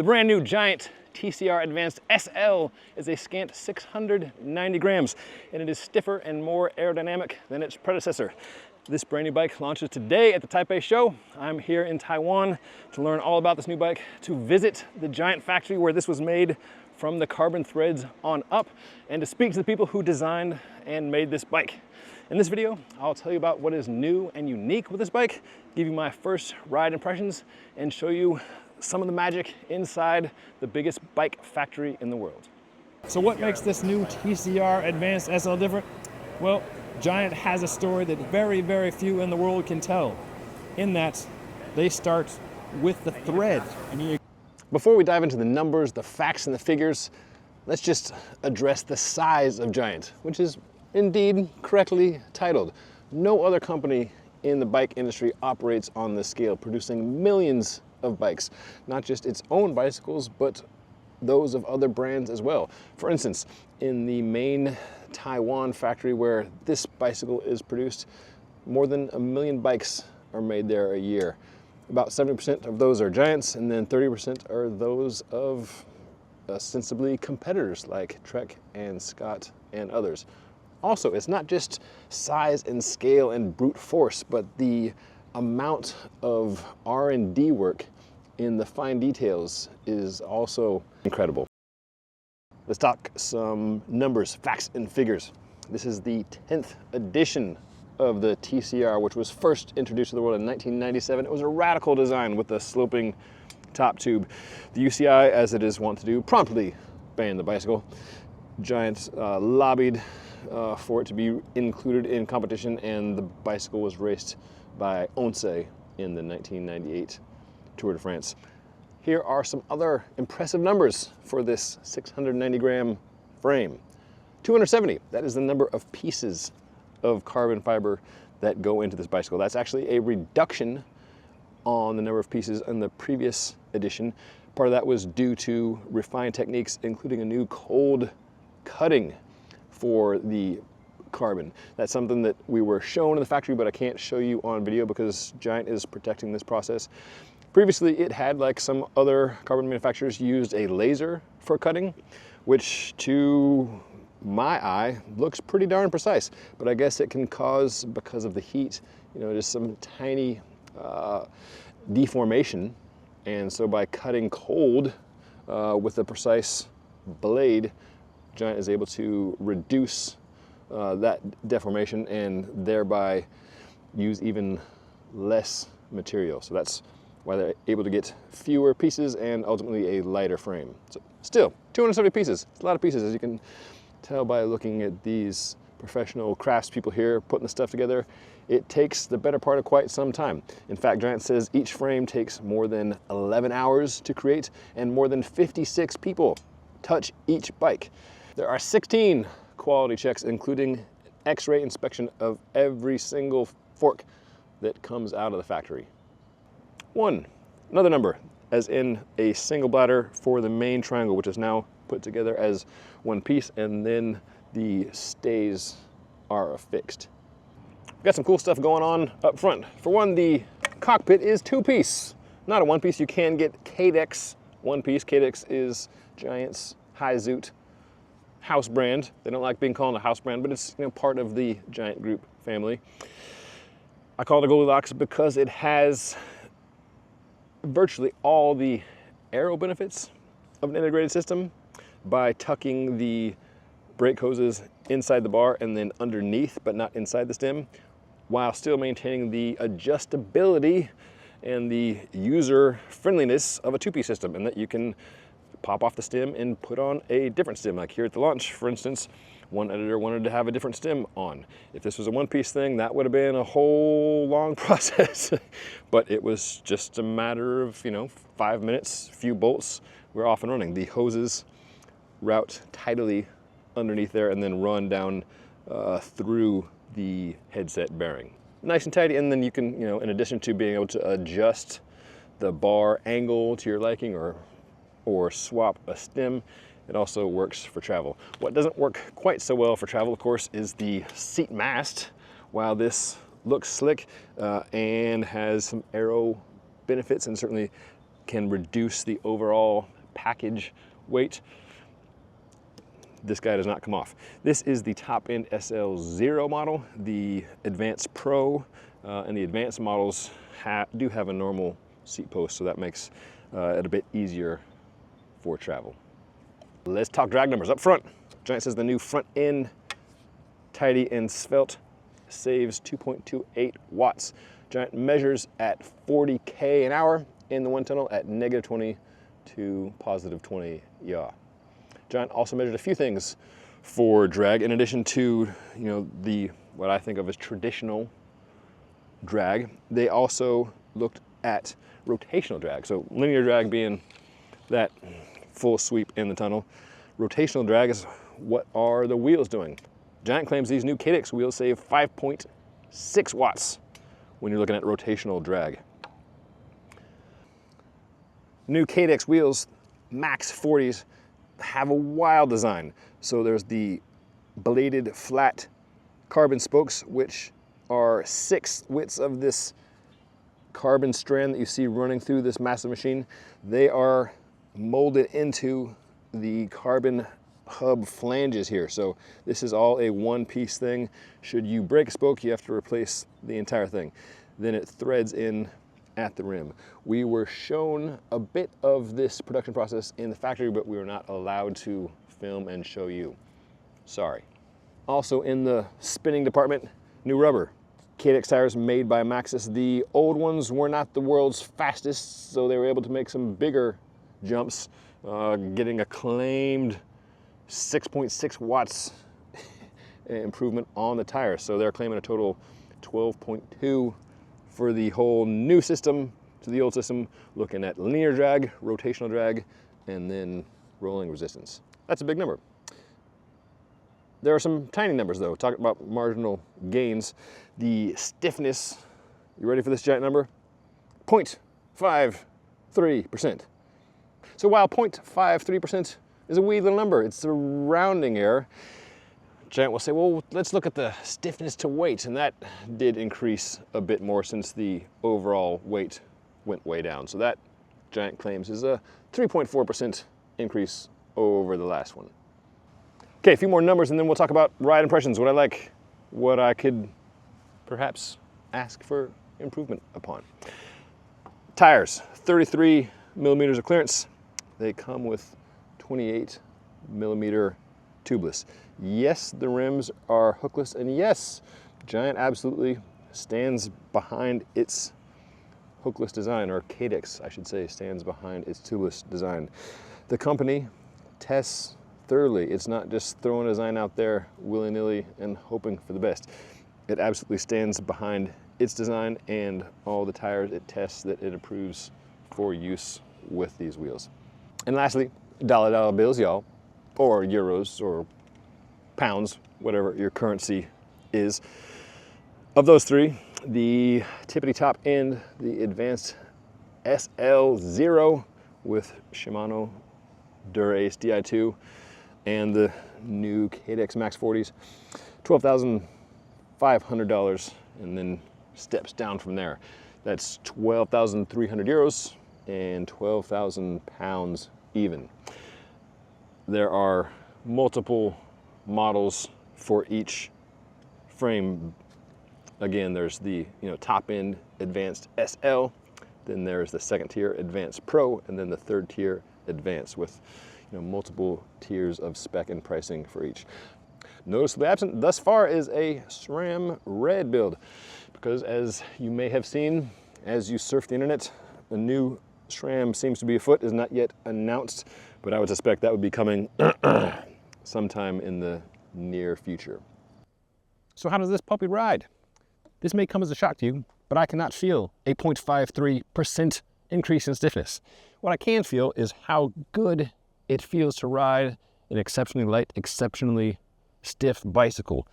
The brand new Giant TCR Advanced SL is a scant 690 grams, and it is stiffer and more aerodynamic than its predecessor. This brand new bike launches today at the Taipei Show. I'm here in Taiwan to learn all about this new bike, to visit the Giant factory where this was made from the carbon threads on up, and to speak to the people who designed and made this bike. In this video, I'll tell you about what is new and unique with this bike, give you my first ride impressions, and show you some of the magic inside the biggest bike factory in the world. So what makes this new TCR Advanced SL different? Well, Giant has a story that very, very few in the world can tell, in that they start with the thread. Before we dive into the numbers, the facts, and the figures, let's just address the size of Giant, which is indeed correctly titled. No other company in the bike industry operates on this scale, producing millions of bikes, not just its own bicycles, but those of other brands as well. For instance, in the main Taiwan factory where this bicycle is produced, more than 1 million bikes are made there a year. About 70% of those are Giants, and then 30% are those of ostensibly competitors like Trek and Scott and others. Also, it's not just size and scale and brute force, but the amount of R&D work in the fine details is also incredible. Let's talk some numbers, facts, and figures. This is the 10th edition of the TCR, which was first introduced to the world in 1997. It was a radical design with a sloping top tube. The UCI, as it is wont to do, promptly banned the bicycle. Giant lobbied for it to be included in competition, and the bicycle was raced by Once in the 1998 Tour de France. Here are some other impressive numbers for this 690 gram frame. 270, that is the number of pieces of carbon fiber that go into this bicycle. That's actually a reduction on the number of pieces in the previous edition. Part of that was due to refined techniques, including a new cold cutting for the carbon. That's something that we were shown in the factory, but I can't show you on video because Giant is protecting this process. Previously, it had, like some other carbon manufacturers, used a laser for cutting, which to my eye looks pretty darn precise, but I guess it can cause, because of the heat, just some tiny deformation. And so by cutting cold with a precise blade, Giant is able to reduce that deformation and thereby use even less material. So that's why they're able to get fewer pieces and ultimately a lighter frame. So still, 270 pieces. It's a lot of pieces, as you can tell by looking at these professional craftspeople here putting the stuff together. It takes the better part of quite some time. In fact, Giant says each frame takes more than 11 hours to create, and more than 56 people touch each bike. There are 16 quality checks, including X-ray inspection of every single fork that comes out of the factory. Another number, as in a single bladder for the main triangle, which is now put together as one piece, and then the stays are affixed. We've got some cool stuff going on up front. For one, the cockpit is 2-piece, not a 1-piece. You can get Cadex 1-piece. Cadex is Giant's high zoot house brand. They don't like being called a house brand, but it's part of the Giant Group family. I call it a Goldilocks because it has virtually all the aero benefits of an integrated system by tucking the brake hoses inside the bar and then underneath, but not inside the stem, while still maintaining the adjustability and the user friendliness of a 2-piece system, and that you can pop off the stem and put on a different stem. Like here at the launch, for instance, one editor wanted to have a different stem on. If this was a 1-piece thing, that would have been a whole long process. But it was just a matter of, 5 minutes, a few bolts, we're off and running. The hoses route tidally underneath there and then run down through the headset bearing. Nice and tidy, and then you can, in addition to being able to adjust the bar angle to your liking or swap a stem, it also works for travel. What doesn't work quite so well for travel, of course, is the seat mast. While this looks slick and has some aero benefits and certainly can reduce the overall package weight. This guy does not come off. This is the top-end SL0 model. The Advanced Pro and the Advanced models do have a normal seat post, so that makes it a bit easier for travel. Let's talk drag numbers. Up front, Giant says the new front end, tidy and svelte, saves 2.28 watts. Giant measures at 40K an hour in the one tunnel at -20 to +20 yaw. Giant also measured a few things for drag in addition to, what I think of as traditional drag. They also looked at rotational drag. So linear drag being that full sweep in the tunnel. Rotational drag is what are the wheels doing. Giant claims these new Cadex wheels save 5.6 watts when you're looking at rotational drag. New Cadex wheels, Max 40s, have a wild design. So there's the bladed flat carbon spokes, which are 6 widths of this carbon strand that you see running through this massive machine. They are molded into the carbon hub flanges here. So this is all a one-piece thing. Should you break a spoke, you have to replace the entire thing. Then it threads in at the rim. We were shown a bit of this production process in the factory, but we were not allowed to film and show you. Sorry. Also in the spinning department, new rubber. Cadex tires made by Maxxis. The old ones were not the world's fastest, so they were able to make some bigger jumps, getting a claimed 6.6 watts improvement on the tire. So they're claiming a total 12.2 for the whole new system to the old system, looking at linear drag, rotational drag, and then rolling resistance. That's a big number. There are some tiny numbers though. Talking about marginal gains. The stiffness, you ready for this giant number? 0.53%. So while 0.53% is a wee little number, it's a rounding error. Giant will say, well, let's look at the stiffness to weight, and that did increase a bit more since the overall weight went way down. So that, Giant claims, is a 3.4% increase over the last one. Okay, a few more numbers and then we'll talk about ride impressions, what I like, what I could perhaps ask for improvement upon. Tires, 33 millimeters of clearance. They come with 28 millimeter tubeless. Yes, the rims are hookless, and yes, Giant absolutely stands behind its hookless design, or Cadex, I should say, stands behind its tubeless design. The company tests thoroughly. It's not just throwing a design out there willy-nilly and hoping for the best. It absolutely stands behind its design and all the tires it tests that it approves for use with these wheels. And lastly, dollar bills, y'all, or euros, or pounds, whatever your currency is. Of those three, the tippity top end, the Advanced SL0 with Shimano Dura-Ace Di2, and the new Cadex Max 40s, $12,500, and then steps down from there. That's 12,300 euros and 12,000 pounds even. There are multiple models for each frame. Again, there's the top end Advanced SL, then there's the second tier Advanced Pro, and then the third tier Advanced with multiple tiers of spec and pricing for each. Noticeably absent thus far is a SRAM red build, because as you may have seen as you surf the internet, a new SRAM seems to be afoot, is not yet announced, but I would suspect that would be coming sometime in the near future. So how does this puppy ride? This may come as a shock to you, but I cannot feel a 0.53% increase in stiffness. What I can feel is how good it feels to ride an exceptionally light, exceptionally stiff bicycle.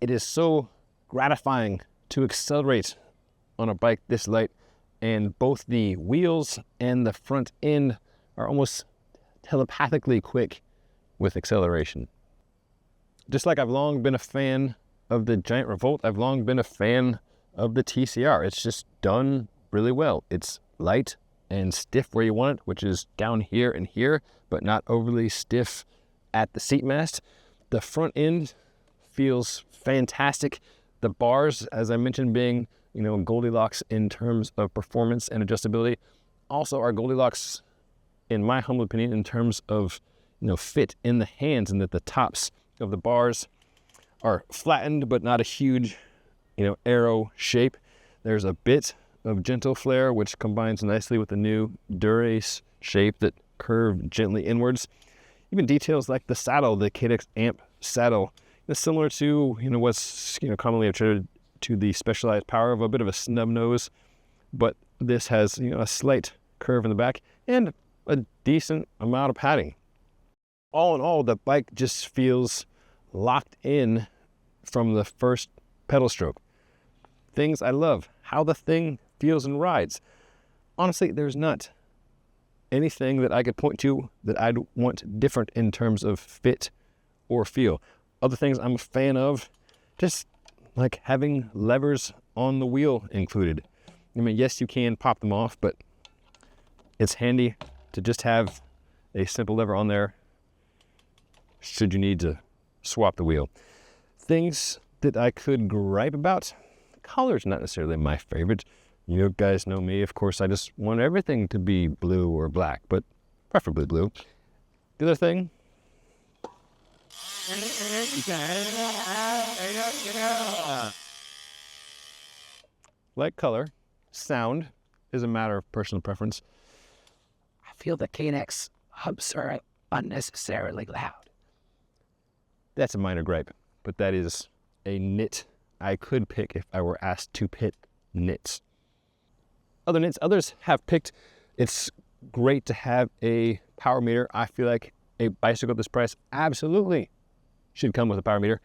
It is so gratifying to accelerate on a bike this light, and both the wheels and the front end are almost telepathically quick with acceleration. Just like I've long been a fan of the Giant Revolt, I've long been a fan of the TCR. It's just done really well. It's light, and stiff where you want it, which is down here and here, but not overly stiff at the seat mast. The front end feels fantastic. The bars, as I mentioned, being, you know, Goldilocks in terms of performance and adjustability, also are Goldilocks, in my humble opinion, in terms of, you know, fit in the hands, and that the tops of the bars are flattened, but not a huge, you know, aero shape. There's a bit of gentle flare, which combines nicely with the new Durace shape that curve gently inwards. Even details like the saddle, the KDX Amp saddle, is similar to, you know, what's, you know, commonly attributed to the Specialized Power of a bit of a snub nose, but this has, you know, a slight curve in the back and a decent amount of padding. All in all, the bike just feels locked in from the first pedal stroke. Things I love, how the thing feels and rides. Honestly, there's not anything that I could point to that I'd want different in terms of fit or feel. Other things I'm a fan of, just like having levers on the wheel included. I mean, yes, you can pop them off, but it's handy to just have a simple lever on there should you need to swap the wheel. Things that I could gripe about, color's not necessarily my favorite. You guys know me, of course, I just want everything to be blue or black, but preferably blue. The other thing, like color, sound is a matter of personal preference. I feel the KDX hubs are unnecessarily loud. That's a minor gripe, but that is a nit I could pick if I were asked to pick nits. Other nits others have picked, it's great to have a power meter. I feel like a bicycle at this price absolutely should come with a power meter.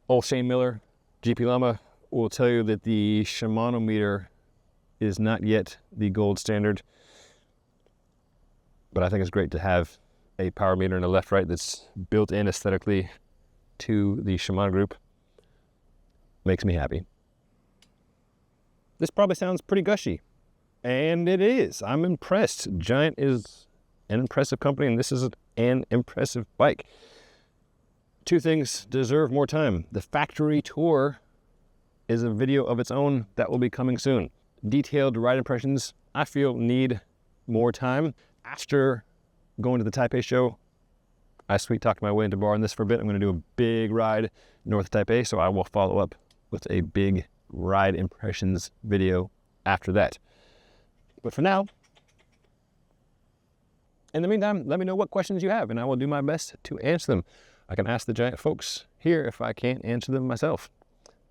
Old Shane Miller, GP Llama, will tell you that the Shimano meter is not yet the gold standard, but I think it's great to have a power meter in the left-right that's built in aesthetically to the Shimano group. Makes me happy. This probably sounds pretty gushy, and it is. I'm impressed. Giant is an impressive company, and this is an impressive bike. Two things deserve more time. The factory tour is a video of its own that will be coming soon. Detailed ride impressions, I feel, need more time. After going to the Taipei Show, I sweet talked my way into borrowing this for a bit. I'm going to do a big ride north of Taipei, so I will follow up with a big ride impressions video after that. But for now, in the meantime, let me know what questions you have, and I will do my best to answer them. I can ask the Giant folks here if I can't answer them myself.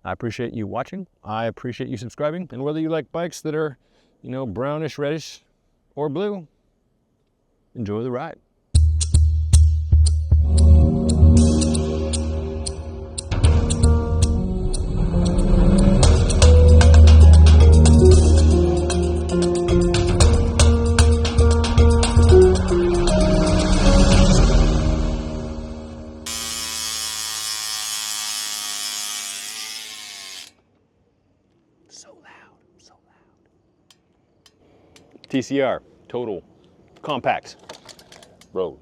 I appreciate you watching. I appreciate you subscribing. And whether you like bikes that are, you know, brownish, reddish, or blue, enjoy the ride. So loud, so loud. TCR, total, compact, road.